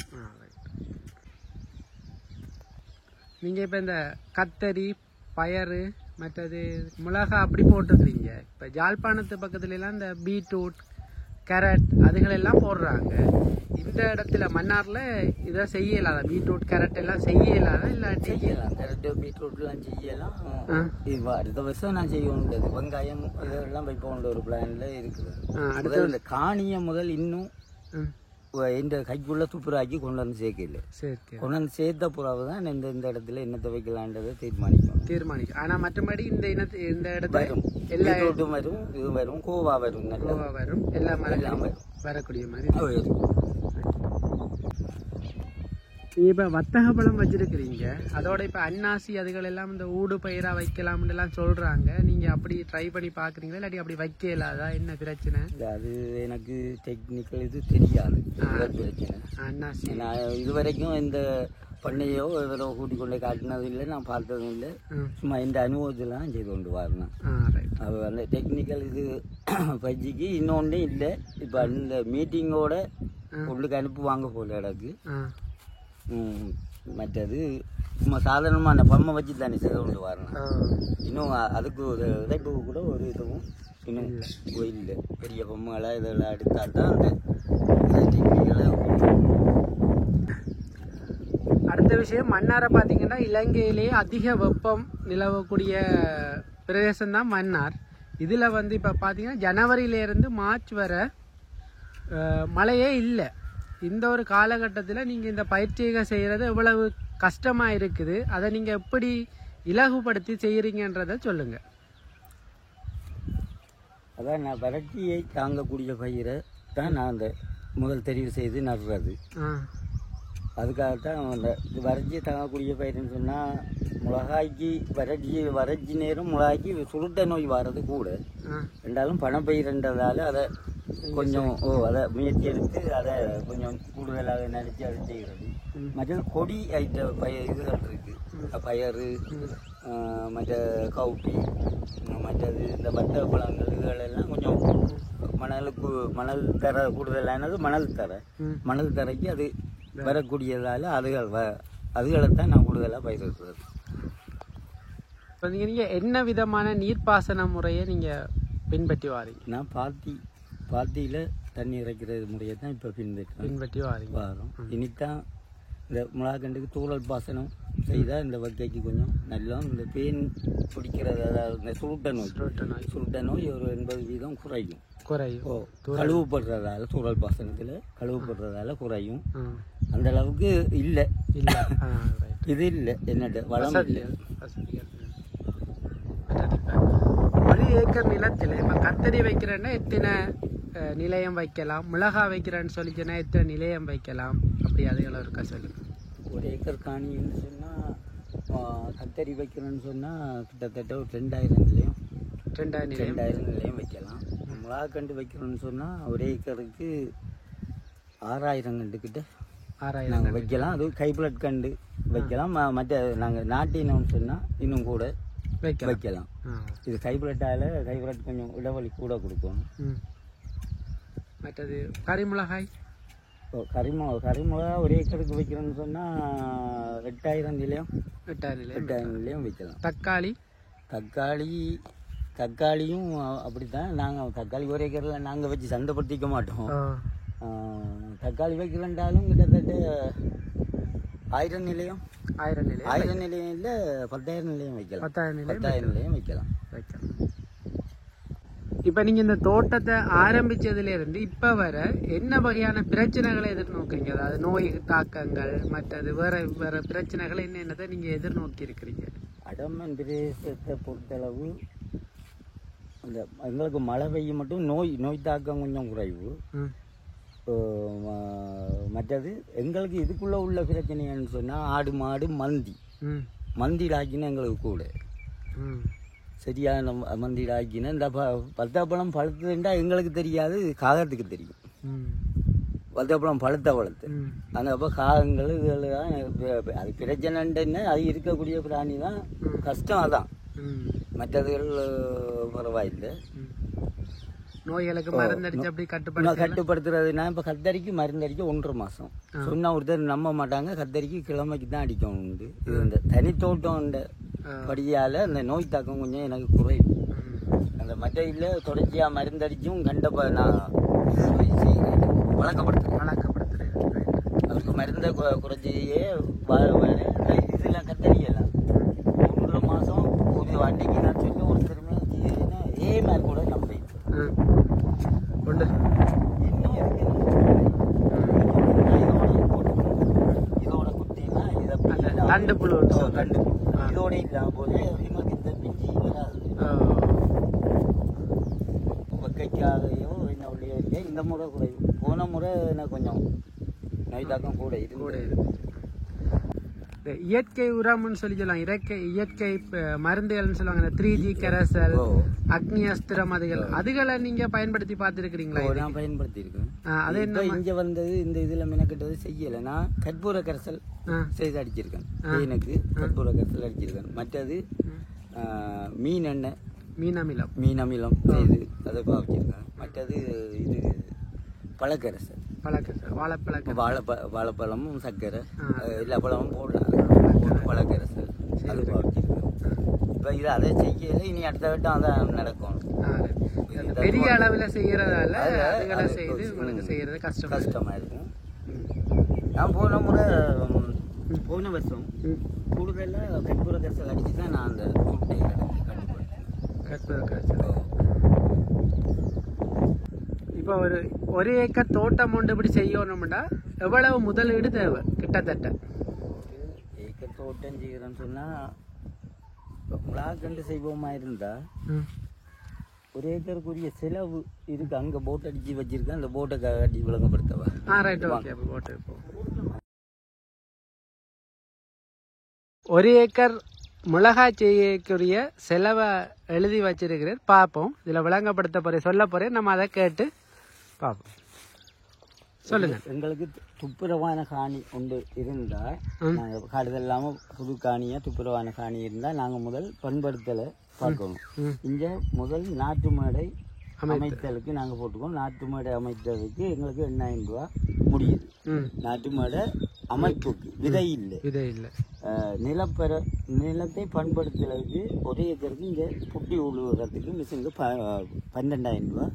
நீங்கள் இப்போ இந்த கத்தரி பயறு மற்றது மிளகா அப்படி போட்டுக்கிறீங்க. இப்போ ஜாழ்ப்பாணத்து பக்கத்துலலாம் இந்த பீட்ரூட் கேரட் அதுகளெல்லாம் போடுறாங்க. இந்த இடத்துல மன்னார்ல இதை செய்யலாத பீட்ரூட் கேரட் எல்லாம் செய்யலாத இல்லாட்டி செய்யலாம். கேரட்டு பீட்ரூட்லாம் செய்யலாம். இது அடுத்த வருஷம் நான் செய்யணும். வெங்காயம் இதெல்லாம் வைப்போம் ஒரு பிளான்ல இருக்குது. இந்த காணியை முதல் இன்னும் இந்த கைக்குள்ள துப்புராக்கி கொண்டு வந்து சேர்க்கல. கொண்டு வந்து சேர்த்த புறாவை தான் இந்த இடத்துல என்னத்தை வைக்கலான்றதை தீர்மானிக்கும். ஆனா மற்றபடி இந்த இடத்துல எல்லா இடத்தும் வரும், இது வரும், கோவா வரும், எல்லா மரம் வரக்கூடிய மாதிரி. இப்ப வத்தக பழம் வச்சிருக்கிறீங்க, அதோட இப்ப அன்னாசி அதுகள் எல்லாம் இந்த ஊடு பயிரா வைக்கலாம்னு எல்லாம் சொல்றாங்க. நீங்க அப்படி ட்ரை பண்ணி பாக்குறீங்களா இல்லாட்டி அப்படி வைக்க இல்லாதா? என்ன பிரச்சனை? அது எனக்கு டெக்னிக்கல் இது தெரியாது. பிரச்சனை அன்னாசி நான் இதுவரைக்கும் இந்த பண்ணையோ இவரோ கூட்டிக் கொண்டு காட்டினதும் இல்லை, நான் பார்த்ததும் இல்லை. சும்மா இந்த அனுபவத்தெல்லாம் செய்து கொண்டு வரணும். அது அந்த டெக்னிக்கல் இது பயிற்சிக்கு இன்னொன்னே இல்லை. இப்போ அந்த மீட்டிங்கோட உள்ளுக்கு அனுப்புவாங்க போல இடக்கு. மற்றது சும்மா சாதாரணமான பொம்மை வச்சு தானே செய்து கொண்டு வரணும். இன்னும் அதுக்கு ஒரு இதைப்பு கூட ஒரு இதுவும் இன்னும் இல்லை. பெரிய பொம்மைகளை இதெல்லாம் எடுத்தால் தான் அந்த டெக்னிக்கலை. அடுத்த விஷயம், மன்னாரை பார்த்தீங்கன்னா இலங்கையிலேயே அதிக வெப்பம் நிலவக்கூடிய பிரதேசம் தான் மன்னார். இதில் வந்து இப்போ பார்த்தீங்கன்னா ஜனவரியிலேருந்து மார்ச் வரை மழையே இல்லை. இந்த ஒரு காலகட்டத்தில் நீங்கள் இந்த பயிற்சியை செய்கிறது எவ்வளவு கஷ்டமாக இருக்குது, அதை நீங்கள் எப்படி இலகுபடுத்தி செய்கிறீங்கன்றதை சொல்லுங்கள். அதான் நான் வறட்சியை தாங்கக்கூடிய பயிரை தான் நான் அந்த முதல் தெரிவு செய்து நடுறது. அதுக்காகத்தான் அந்த வறட்சியை தாங்கக்கூடிய பயிர்னு சொன்னால் மிளகாய்க்கு வறட்சி நேரம் மிளகாய்க்கு சுருட்ட நோய் வர்றது கூட. ரெண்டாலும் பணப்பயிர்ன்றதால அதை கொஞ்சம் அதை முயற்சி எடுத்து அதை கொஞ்சம் கூடுதலாக நினைச்சு அதை செய்கிறது. மற்ற கொடி ஐட்ட இதுகள் இருக்குது, பயறு, மற்ற கவுட்டி, மற்றது இந்த வட்ட பழங்கள் இதுகளெல்லாம் கொஞ்சம் மணல் தர கூடுதலானது மணல் தரைக்கு அது வரக்கூடியதால் அதுகளைத்தான் நான் கூடுதலாக பயிரிடுறது. இப்போ நீங்கள் என்ன விதமான நீர்ப்பாசன முறையை நீங்கள் பின்பற்றி வாரீங்க? நான் பாத்தியில் தண்ணி இறைக்கிறது முறையை தான் இப்போ பின்பற்றி வரோம். இனித்தான் இந்த மிளகாக்கண்டுக்கு தூரல் பாசனம் செய்தால் இந்த வகைக்கு கொஞ்சம் நல்லா இந்த பேன் பிடிக்கிறது, அதாவது இந்த சுருட்ட நோய் ஒரு 80% குறையும். கழுவுப்படுறதால தூரல் பாசனத்தில் கழுவுப்படுறதால குறையும். அந்த அளவுக்கு இல்லை இது இல்லை என்னோட வளம் இல்லை. 1 ஏக்கர் நிலத்தில் இப்போ கத்தரி வைக்கிறேன்னா எத்தனை நிலையம் வைக்கலாம், மிளகா வைக்கிறேன்னு சொல்லிச்சுன்னா எத்தனை நிலையம் வைக்கலாம், அப்படி அதுகளை இருக்கா சொல்லுங்க. 1 ஏக்கர் காணின்னு சொன்னால் கத்தரி வைக்கிறேன்னு சொன்னால் கிட்டத்தட்ட ஒரு 2000 நிலையம் வைக்கலாம். மிளகாக்கண்டு வைக்கிறோன்னு சொன்னால் 1 ஏக்கருக்கு 6000 கண்டுக்கிட்ட 6000 நாங்கள் வைக்கலாம். அது கைப்ளட் கண்டு வைக்கலாம். மற்ற நாங்கள் நாட்டினோம்னு சொன்னால் இன்னும் கூட வைக்கலாம். இது கைப்ளட் கொஞ்சம் இடைவெளி கூட கொடுக்கணும். மற்றது கரிமிளகாய் கரிமிளகா 1 ஏக்கருக்கு வைக்கிறோன்னு சொன்னால் 8000 நிலையம் வைக்கலாம். தக்காளியும் அப்படித்தான். நாங்கள் தக்காளி 1 ஏக்கரில் நாங்கள் வச்சு சந்தைப்படுத்திக்க மாட்டோம். தக்காளி வைக்கிறேன்றாலும் கிட்டத்தட்ட 1000 நிலையம் இல்லை 10,000 நிலையம் வைக்கலாம். 10,000 நிலையம் வைக்கலாம். இப்போ நீங்கள் இந்த தோட்டத்தை ஆரம்பித்ததுலேருந்து இப்போ வர என்ன வகையான பிரச்சனைகளை எதிர்நோக்குறீங்க? அதாவது நோய் தாக்கங்கள் மற்றது வேறு பிரச்சனைகளை என்னென்னதை நீங்கள் எதிர்நோக்கி இருக்கிறீங்க? அடமன் பிரதேசத்தை பொறுத்தளவு அந்த எங்களுக்கு மழை பெய்யும் மட்டும் நோய் தாக்கம் கொஞ்சம் குறைவு. மற்றது எங்களுக்கு இதுக்குள்ளே உள்ள பிரச்சனைன்னு சொன்னால் ஆடு மாடு மந்தி ஆக்கினா எங்களுக்கு கூட சரியான மந்தி ஆக்கினா இந்த பத்தாப்பழம் பழுத்துண்டா எங்களுக்கு தெரியாது, காகத்துக்கு தெரியும். பத்தாப்பழம் வளர்த்து அந்த அப்போ காகங்கள் இதெல்லாம் அது பிரச்சனைன்னு அது இருக்கக்கூடிய பிராணி தான் கஷ்டம். அதான் மற்றதுகள் பரவாயில்லை. நோய்களுக்கு மருந்தடிச்சு அப்படி கட்டுப்படுத்துறதுனா இப்போ கத்தரிக்கு மருந்தடிக்க 1.5 மாதம் சொன்னா ஒருத்தர் நம்ப மாட்டாங்க. கத்தரிக்கு கிழமைக்கு தான் அடிக்கணும் உண்டு. இது இந்த தனித்தோட்டம் படியால் அந்த நோய் தாக்கம் கொஞ்சம் எனக்கு குறையும். அந்த மற்ற இல்லை தொடர்ச்சியாக மருந்தடிச்சும் கண்டப்ப நான் வழக்கப்படுத்துறேன். அவருக்கு மருந்தை குறைச்சியே இதெல்லாம் கத்தரியெல்லாம் 1.5 மாதம் ஒரு அன்னைக்கு நான் சொல்லி ஒருத்தருமே மாதிரி கூட நம்ப இதோட குத்தினா தண்டு புழு இதோட இல்லாம போது எங்களுக்கு இந்த பிஞ்சி வராது. வெக்கைக்காகையோ என்ன உள்ளே இந்த முறை குறையும். போன முறை எனக்கு கொஞ்சம் நோய் தாக்கம் கூட இது. இயற்கை உரம்னு சொல்லலாம். இயற்கை மருந்துகள்னு சொல்லுவாங்க. 3G கரைசல், அக்னி அஸ்திரம் அதுகளை நீங்க பயன்படுத்தி பார்த்துருக்கீங்களா? நான் பயன்படுத்தி இருக்கேன். அது என்ன இங்க வந்தது இந்த இதுல மெனக்கிட்டது செய்யல. நான் கற்பூர கரைசல் செய்து அடிச்சிருக்கேன். எனக்கு கற்பூர கரைசல் அடிச்சிருக்கேன். மற்றது மீனமிலம் செய்து அதை பாவிச்சிருக்கேன். மற்றது இது பழக்கரைசல், வாழைப்பழமும் சர்க்கரை எல்லா பழமும் போடலாம். பழக்கரைசல் அது பாவிச்சிருக்கேன். இப்போ இது அதை செய்யல. இனி அடுத்த வட்டம் அதான் நடக்கும். பெரிய அளவில் செய்யறதால செய்து உங்களுக்கு செய்யறது கஷ்டமா இருக்கும். நான் போன வருஷம் கூடுதலாக கற்பூர கரைசல் அடிச்சு தான் நான் அந்த கற்பூர கரைசல். இப்போ ஒரு ஏக்கர் தோட்டம் ஒன்று இப்படி செய்யணும்னா எவ்வளவு முதலீடு தேவை? கிட்டத்தட்ட ஏக்கர் தோட்டம் செய்யறோம்னு சொன்னா கண்டு செய்வோமா இருந்தா ஒரு ஏக்கருக்குரிய செலவு இருக்கு. அங்க போட் அடிச்சு வச்சிருக்கேன். அந்த போட்டை கட்டி விளங்கப்படுத்தவா? ஒரு ஏக்கர் மிளகாய் செய்யக்கூடிய செலவை எழுதி வச்சிருக்கிறேன். பார்ப்போம். இதுல விளங்கப்படுத்த போறேன், சொல்ல போறேன். நம்ம அதை கேட்டு பார்ப்போம். சொல்லுங்க. எங்களுக்கு துப்புரவான காணி ஒன்று இருந்தா, காடுதல் இல்லாம புது காணியா துப்புரவான காணி இருந்தா நாங்க முதல் பண்படுத்தலை பார்க்கணும். இங்க முதல் நாட்டு மேடை அமைத்தலுக்கு நாங்க போட்டுக்கோம். நாட்டு மேடை அமைத்ததுக்கு எங்களுக்கு 8,000 ரூபா முடியுது. நாட்டு மேடை அமைப்புக்கு விதை இல்லை. நிலத்தை பண்படுத்துறதுக்கு ஒரு ஏக்கருக்கு இங்க புட்டி உழுவுறதுக்கு மிஷினுக்கு 12,000 ரூபா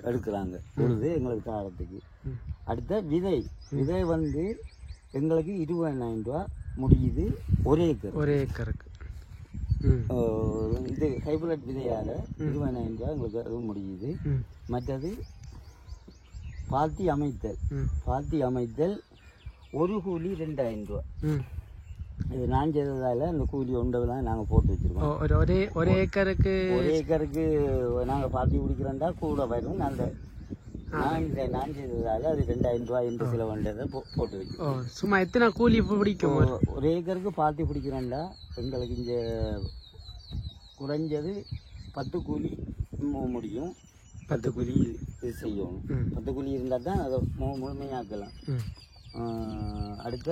எடுக்கிறாங்க உழுது எங்களுக்கு தாரத்துக்கு. அடுத்த விதை வந்து எங்களுக்கு 20,000 ரூபா முடியுது ஒரு ஏக்கருக்கு. இது ஹைபிரிட் விதையால 20,000 ரூபா எங்களுக்கு அது முடியுது. மற்றது பாத்தி அமைத்தல் ஒரு கூலி 2,000 ரூபா. இது நான் செய்ததால அந்த கூலி ஒன்றெல்லாம் நாங்க போட்டு வச்சிருக்கோம். ஒரு ஏக்கருக்கு நாங்க பாத்தி பிடிக்கிறோம்டா கூட வரும். அந்த நான் செய்ததால அது 2,000 ரூபாய் என்று சில வண்டதை போட்டு வச்சிருக்கோம். சும்மா எத்தனை கூலி பிடிக்கும்? ஒரு ஏக்கருக்கு பாத்தி பிடிக்கிறோம்டா எங்களுக்கு இங்க குறைஞ்சது 10 கூலி முடியும். 10 கூலி செய்யணும். 10 கூலி இருந்தா தான் அதை முழுமையாக்கலாம். அடுத்த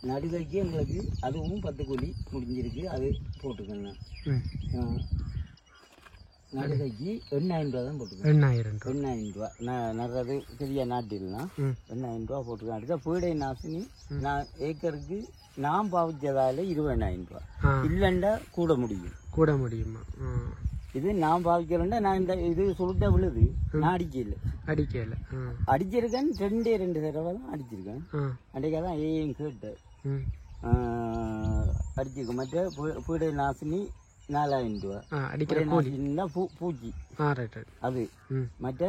நடுகைக்கு எங்களுக்கு அதுவும் 10 கூலி முடிஞ்சிருக்கு. அது போட்டுக்கணும். நடுகைக்கு 8,000 ரூபா தான் போட்டுக்கணும். 8,000 ரூபா நடுறது பெரிய நாட்டில்னா 8,000 ரூபா போட்டுக்கணும். அடுத்த பீடை நாசினி நான் ஏக்கருக்கு நான் பாவிச்சதால 20,000 ரூபா. இல்லைண்டா கூட முடியுமா? இது நான் பாவிக்கிறேன்டா நான் இந்த இது சுருட்ட விழுது. நான் அடிக்கல அடிச்சிருக்கேன். 2 தடவை தான் அடிச்சிருக்கேன். அன்றைக்காதான் ஏன் கேட்டேன் அடிச்சிருக்கேன். மற்ற பீடை நாசினி 4,000 ரூபா. பூச்சி அது மற்ற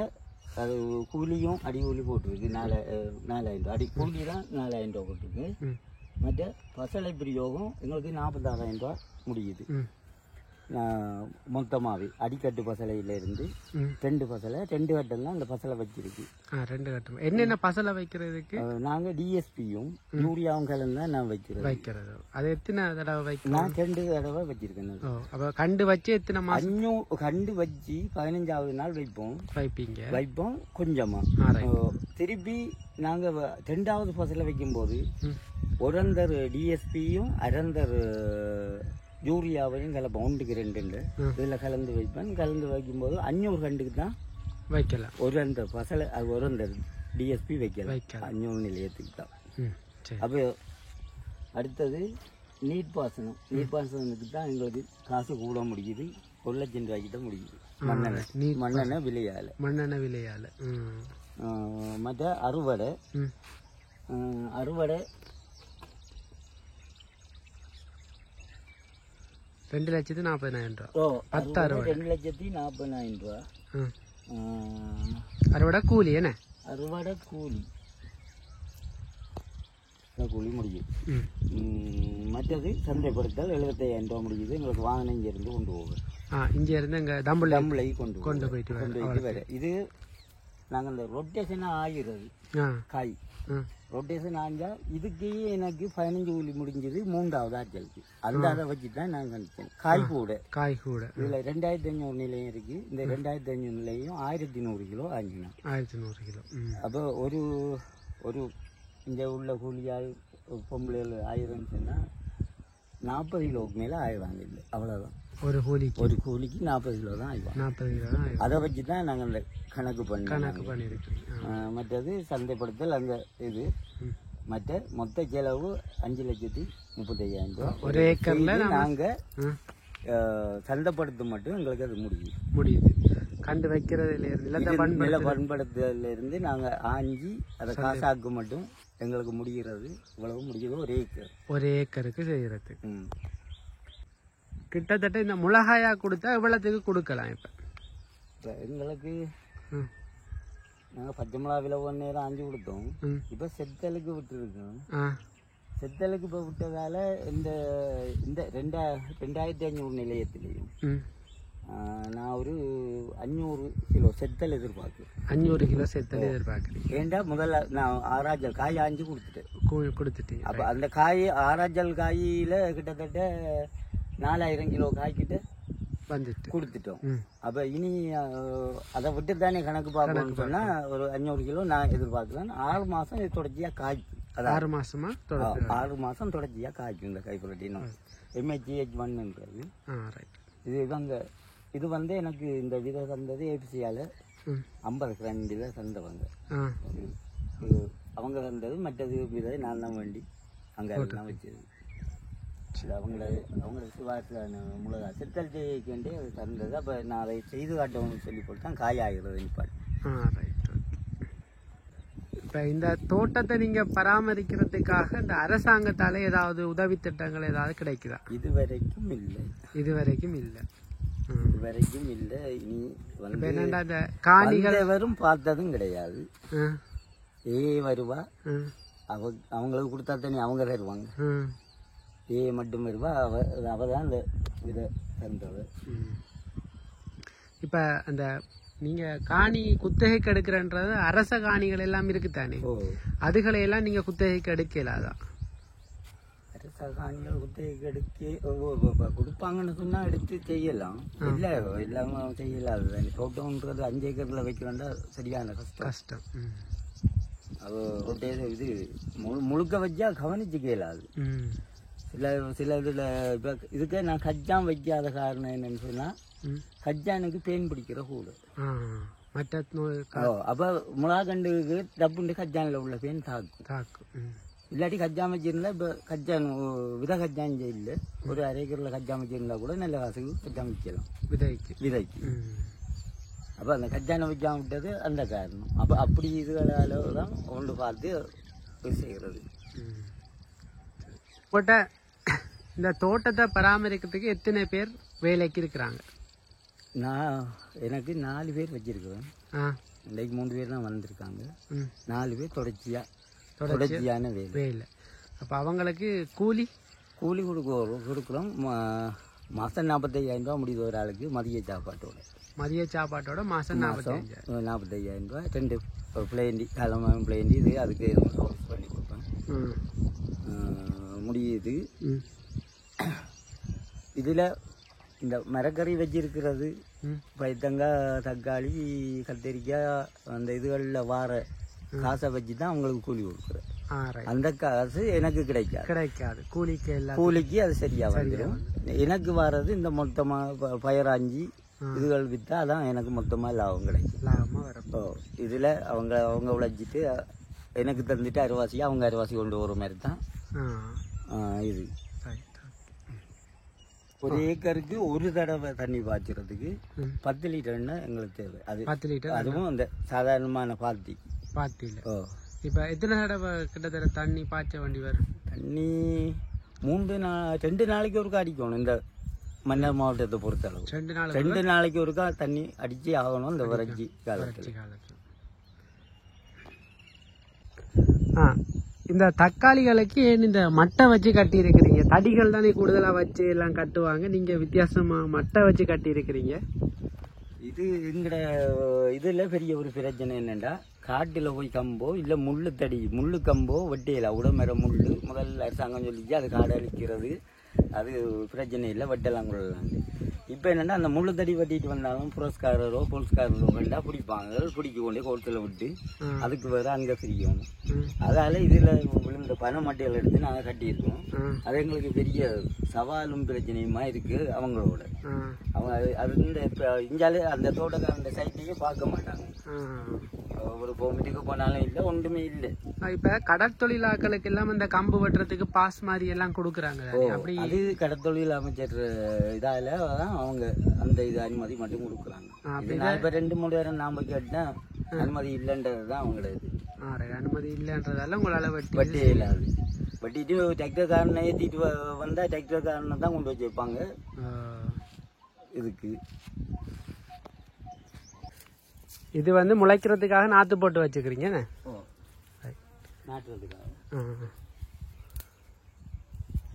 அது கூலியும் அடி கூலி போட்டுருக்கு. 4,000 ரூபா அடி கூலி தான் 4,000 ரூபா போட்டுருக்கு. மற்ற பசலை பிரயோகம் எங்களுக்கு 46,000 ரூபா முடியுது. மொத்தமாகவே அடிக்கட்டு பசலையிலேருந்து 2 பசலை 2 கட்டம் தான் அந்த பசலை வச்சிருக்கு. 2 கட்டம். என்னென்ன பசலை வைக்கிறதுக்கு? நாங்கள் டிஎஸ்பியும் யூரியாவும் கலந்து தான் நான் வைக்கிறது. அது எத்தனை தடவை வைக்க? நான் 2 தடவை வச்சிருக்கேன். அப்போ கண்டு வச்சு எத்தனை மாதம்? கண்டு வச்சு 15வது நாள் வைப்போம் கொஞ்சமா. திருப்பி நாங்கள் 2வது பசலை வைக்கும்போது ஒரந்தர் டிஎஸ்பியும் அரந்தர் யூரியாவையும் கலப்போம். 1க்கு 2 இதில் கலந்து வைப்பேன். கலந்து வைக்கும்போது 500 கண்டுக்கு தான் வைக்கலாம். அந்த பசலை அந்த டிஎஸ்பி வைக்கலாம் 500 நிலையத்துக்கு தான். அப்போ அடுத்தது நீர் பாசனத்துக்கு தான் எங்களுக்கு காசு கூட முடியுது. 1 லட்சம் ரூபாய்க்கு தான் முடியுது. மண்ணெண்ணெய் விலையால். மற்ற அறுவடை 2,40,000 ரூபா. 10 அறுவடை 2,40,000 ரூபா. அறுவடை கூலி என்ன? அறுவடை கூலி முடியுது. மற்றது சந்தைப்படுத்தல் 75,000 ரூபா முடியுது. எங்களுக்கு வாகனம் இங்கிருந்து கொண்டு போகுது. இங்கிருந்து எங்க தம்பளை கொண்டு போயிட்டு வர. இது நாங்கள் இந்த ரொட்டேஷன் ஆகிறது காய் ரொட்டேஷன் ஆஞ்சா இதுக்கே எனக்கு 15 கூலி முடிஞ்சது 3வது ஆட்களுக்கு. அந்த அதை வச்சு தான் நான் கணிச்சேன். காய் கூட இதுல 2,500 நிலையம் இருக்கு. இந்த 2,500 நிலையம் 1,100 கிலோ ஆஞ்சினா 1,100 கிலோ. அப்போ ஒரு இங்க உள்ள கூலியால் பொம்பளைகள் 1000 சொன்னா 40 கிலோவுக்கு மேல ஆயிடுவாங்க. இல்லை அவ்வளவுதான். ஒரு கூலிக்கு 40 கிலோ தான் ஆயிடுவாங்க. அதை வச்சு தான் நாங்கள் அந்த கணக்கு பண்ணிருக்கோம். மற்றது சந்தைப்படுத்தல் அந்த இது மற்ற மொத்த செலவு 5,35,000 ரூபா. ஒரு ஏக்கர்ல நாங்க சந்தைப்படுத்த மட்டும் எங்களுக்கு அது முடியுது. கண்டு வைக்கிறதுல நில பண்படுத்துறதுல இருந்து நாங்க ஆஞ்சி அதை காசாக்கு மட்டும் எங்களுக்கு முடிகிறது. இவ்வளவு முடியுது ஒரு ஏக்கருக்கு செய்யறது. கிட்டத்தட்ட இந்த மிளகாயா கொடுத்தா எவ்வளவுக்கு கொடுக்கலாம்? இப்ப எங்களுக்கு நாங்க பச்சை மிளகா விலை 1 நேரம் ஆஞ்சு கொடுத்தோம். இப்ப செத்தலுக்கு விட்டு இருக்கோம். செத்தலுக்கு இப்ப விட்டதால இந்த 2,500 நிலையத்திலையும் நான் ஒரு 500 கிலோ செத்தல் எதிர்பார்க்கிறேன். 500 கிலோ செத்தல் எதிர்பார்க்கிறேன். ஏண்டா முதல்ல நான் ஆராய்ச்சல் காய் ஆஞ்சு கொடுத்துட்டேன். அப்ப அந்த காய் ஆராய்ச்சல் காயில கிட்டத்தட்ட 4,000 கிலோ காய் கிட்ட வந்துட்டு கொடுத்துட்டோம். அப்ப இனி அதை விட்டு தானே கணக்கு பார்க்கணும்னு சொன்னா ஒரு 500 கிலோ நான் எதிர்பார்க்கிறேன். 6 மாசம் இது தொடர்ச்சியா காய்க்கும். 6 மாசமா 6 மாசம் தொடர்ச்சியா காய்க்கும் இந்த கைப்புரட்டினும் MHH1ன்றது. இது எனக்கு இந்த விதை தந்தது ஏபிசியால 50 கிராண்டில தந்தவங்க. அவங்க தந்தது மற்றது விதை நான் தான் வேண்டி அங்க வச்சது. அவங்களோட சிவாசான மிளகா செத்தல் செய்யக்கேண்டே அது தந்தது. அப்போ நான் அதை செய்து காட்டணும்னு சொல்லி போட்டு தான் காய் ஆகிறது நிப்பாடு. இப்போ இந்த தோட்டத்தை நீங்கள் பராமரிக்கிறதுக்காக இந்த அரசாங்கத்தால் ஏதாவது உதவி திட்டங்கள் ஏதாவது கிடைக்குதா? இதுவரைக்கும் இல்லை. இனி என்னண்டா இந்த காணிகள் வரும் பார்த்ததும் கிடையாது. வருவா அவங்களுக்கு கொடுத்தா தனி அவங்க தருவாங்க. மட்டும் வருவா அவதான் இந்த இதை தந்தவர். இப்ப அந்த நீங்க காணி குத்தகைக்கு எடுக்கிறன்றது அரச காணிகள் எல்லாம் இருக்குத்தானே, அதுகளை எல்லாம் நீங்க குத்தகைக்கு எடுக்கலாதான்? அரச காணிகள் குத்தகைக்கு எடுக்க கொடுப்பாங்கன்னு சொன்னா எடுத்து செய்யலாம். இல்ல எல்லாமே செய்யலாம். தோட்டம்ன்றது 5 ஏக்கர்ல வைக்கிறோம்னா சரியான கஷ்டம். அது இது முழுக்க வச்சா கவனிச்சு கேளாது. சில இதுல இப்ப இதுக்கு நான் கஜ்ஜான் வைக்காத காரணம் என்னன்னு சொன்னா கஜ்ஜானுக்கு பேன் பிடிக்கிற கூட. அப்ப முளாகண்டுக்கு டப்புண்டு கஜ்ஜான்ல உள்ள பேன் தாக்கும். இல்லாட்டி கஜ்ஜான் வச்சிருந்தா இப்ப கஜ்ஜான் விதை கஜ்ஜான் இல்ல ஒரு 1/2 ஏக்கர்ல கஜ்ஜான் வச்சிருந்தா கூட நல்ல காசுக்கு கஜ்ஜான் வைக்கலாம் விதைக்கு. அப்ப அந்த கஜ்ஜானை வைக்காம விட்டது அந்த காரணம். அப்ப அப்படி இதுகளால தான் ஒன்று பார்த்து செய்கிறது. இந்த தோட்டத்தை பராமரிக்கிறதுக்கு எத்தனை பேர் வேலைக்கு இருக்கிறாங்க? எனக்கு 4 பேர் வச்சிருக்கிறேன். இன்னைக்கு 3 பேர் தான் வந்திருக்காங்க. 4 பேர் தொடர்ச்சியான வேலை. அப்ப அவங்களுக்கு கூலி கொடுக்குறோம். மாதம் 45,000 ரூபா முடியுது ஒரு ஆளுக்கு மதிய சாப்பாட்டோட. மாதம் 45,000 ரூபா. 2 பிளேண்டி கிழமை பிளேண்டி இது அதுக்கு சோர்ஸ் பண்ணி கொடுப்பேன். முடியுது. இதில் இந்த மரக்கறி வச்சிருக்கிறது பைத்தங்காய், தக்காளி, கத்திரிக்காய் அந்த இதுகளில் வார காசை வச்சு தான் அவங்களுக்கு கூலி கொடுக்குறேன். அந்த காசு எனக்கு கிடைக்காது. கூலிக்கு அது சரியா வந்துடும். எனக்கு வர்றது இந்த மொத்தமாக பயிராஞ்சி இதுகள் விற்றா அதான் எனக்கு மொத்தமாக லாபம் கிடைக்கும். இதில் அவங்க உழைச்சிட்டு எனக்கு தந்துட்டு அரைவாசி அவங்க அரைவாசி கொண்டு வர மாதிரி தான் இது. ஒரு ஏக்கருக்கு ஒரு தடவை தண்ணி பாய்ச்சறதுக்கு 10 லிட்டர் எண்ணெய் எங்களுக்கு தேவை. அது 10 லிட்டர். அதுவும் அந்த சாதாரணமான பாத்தியில். இப்போ எத்தனை தடவை கிட்டத்தட்ட தண்ணி பாய்ச்ச வேண்டி வரும்? தண்ணி 2 நாளைக்கு ஒருக்கா அடிக்கணும். இந்த மன்னார் மாவட்டத்தை பொறுத்தளவு 2 நாளைக்கு ஒருக்கா தண்ணி அடிச்சு ஆகணும். இந்த வறட்சி காலத்தில். இந்த தக்காளிகளுக்கு ஏன் இந்த மட்டை வச்சு கட்டி இருக்கிறீங்க? தடிகள் தானே கூடுதலா வச்சு எல்லாம் கட்டுவாங்க, நீங்க வித்தியாசமா மட்டை வச்சு கட்டி இருக்கிறீங்க. இது எங்கட இதுல பெரிய ஒரு பிரச்சனை என்னண்டா, காட்டுல போய் கம்போ இல்ல முள்ளு கம்போ வெட்டையில உடம்பெற முள்ளு முதல்ல அரசாங்கம் சொல்லிச்சு அது காடை அழிக்கிறது, அது பிரச்சனை இல்லை, வெட்டலாம் கொள்ளலாம். இப்போ என்னென்னா அந்த முள்ளு தடி வெட்டிட்டு வந்தாலும் புரஸ்காரரோ போலீஸ்காரரோ கண்டா பிடிப்பாங்க. பிடிக்க கொண்டே கோர்ட்டில் விட்டு அதுக்கு வேறு அங்கே பிரிக்கணும். அதால் இதில் விழுந்த பனை மட்டைகள் எடுத்து நாங்கள் கட்டியிருக்கோம். அது எங்களுக்கு பெரிய சவாலும் பிரச்சனையுமா இருக்குது அவங்களோட. அவங்க அது இந்த இஞ்சாலே அந்த தோட்டக்கார சைட்டையும் பார்க்க மாட்டாங்க. ஒரு வீட்டுக்கு போனாலும் இல்லை, ஒன்றுமே இல்லை. இப்போ கடற்தொழிலாக்களுக்கு எல்லாம் இந்த கம்பு வெட்டுறதுக்கு பாஸ் மாதிரி எல்லாம் கொடுக்குறாங்க. அப்படி அது கடற்தொழில் அமைச்சர் இதால தான் அவங்க அந்த இது அனுமதி மட்டும் கொடுக்குறாங்க. இப்போ 2-3 நேரம் நாம கேட்டா அனுமதி இல்லைன்றது தான் அவங்களோட இது. அனுமதி இல்லைன்றதால உங்களால வட்டி இல்லாது வட்டிட்டு டிராக்டர்காரனை ஏற்றிட்டு வந்தால் டிராக்டர்காரனை தான் கொண்டு வச்சு வைப்பாங்க. இதுக்கு இது வந்து முளைக்கிறதுக்காக நாற்று போட்டு வச்சுக்கிறீங்க.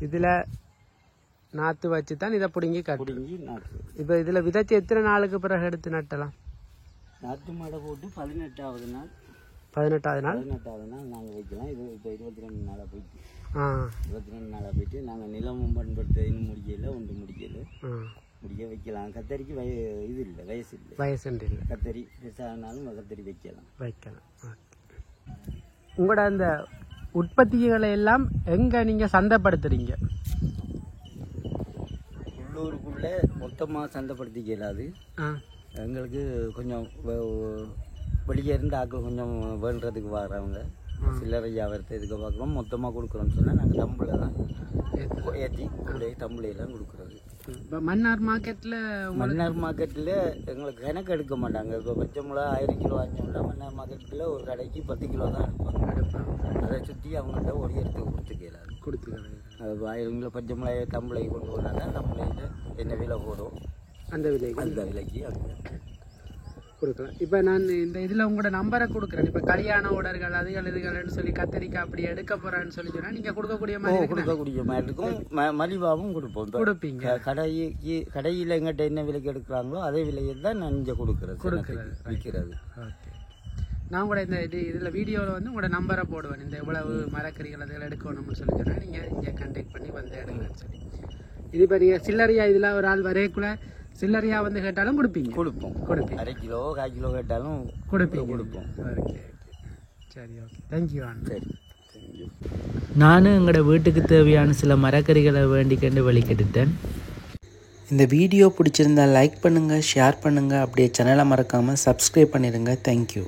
இதுல நாற்று வச்சு தான் இதை பிடுங்கி கட்டுங்கி நாற்று. இப்போ இதுல விதைச்சு எத்தனை நாளுக்கு பிறகு எடுத்து நட்டலாம்? நாற்று மாடை போட்டு 18வது நாள் நாங்கள் வைக்கலாம். இது இப்போ 22 நாளாக போயிட்டு 22 நாளாக போயிட்டு நாங்கள் நிலமும் பண்படுத்த இன்னும் முடிக்க வைக்கலாம். கத்தரிக்கு இது இல்லை, வயசு இல்லை. கத்தரி பெருசானாலும் கத்தரி வைக்கலாம். உங்களோட அந்த உற்பத்திகளை எல்லாம் எங்க நீங்க சந்தைப்படுத்துறீங்க? உள்ளூருக்குள்ள மொத்தமாக சந்தைப்படுத்திக்க இயலாது. எங்களுக்கு கொஞ்சம் வெளியே இருந்து ஆக்கள் கொஞ்சம் வேண்டுறதுக்கு வர்றவங்க சில்லறை வியாபாரத்தை இதுக்கு பார்க்குறோம். மொத்தமாக கொடுக்குறோம்னு சொன்னால் நாங்கள் தம்பில் தான் ஏற்றி தம்பிலாம் கொடுக்குறது. இப்போ மன்னார் மார்க்கெட்டில் எங்களுக்கு கணக்கு எடுக்க மாட்டாங்க. இப்போ பச்சை மிளகா 1000 கிலோ வாங்கினோம்னா மன்னார் மார்க்கெட்டில் ஒரு கடைக்கு 10 கிலோ தான் எடுப்பாங்க. அதை சுற்றி அவங்கள்ட்ட ஒரு இடத்துக்கு கொடுத்துக்கிறாங்க. அது 1000 கிலோ பச்சை மிளகாயை தம்பிளை கொண்டு போனாங்க. தம்பிளையில் என்ன விலை போடும் அந்த விலைக்கு கொடுக்கலாம். இப்போ நான் இந்த இதில் உங்களோட நம்பரை கொடுக்குறேன். இப்போ கல்யாண ஓடர்கள் இதுகள்னு சொல்லி கத்திரிக்காய் அப்படி எடுக்க போறான்னு சொல்லி சொன்னா நீங்கள் கொடுக்கக்கூடிய மாதிரி இருக்கும். மலிவாகவும் கொடுப்பீங்க. கடையில் எங்கிட்ட என்ன விலைக்கு எடுக்கிறாங்களோ அதே விலையை தான் நான் இங்கே விற்கிறது. ஓகே, நான் கூட இந்த இதில் வீடியோவில் வந்து உங்களோட நம்பரை போடுவேன். இந்த இவ்வளவு மரக்கறிகள் அதில் எடுக்கணும்னு சொல்லி சொன்னால் நீங்கள் இங்கே கான்டாக்ட் பண்ணி வந்து எடுங்கன்னு சொல்லி. இது இப்போ நீங்கள் சில்லறையா இதில் ஒரு ஆள் வரையக்குள்ள சில்லறையா வந்து கேட்டாலும் கொடுப்போம். 1/2 கிலோ 1/4 கிலோ கேட்டாலும் கொடுப்போம். சரி, ஓகே, தேங்க்யூ. சரி, நானும் எங்களோட வீட்டுக்கு தேவையான சில மரக்கறிகளை வேண்டிக்கண்டு வெளிக்கிட்டுட்டேன். இந்த வீடியோ பிடிச்சிருந்தா லைக் பண்ணுங்கள், ஷேர் பண்ணுங்கள், அப்படியே சேனலை மறக்காமல் சப்ஸ்கிரைப் பண்ணிடுங்க. தேங்க்யூ.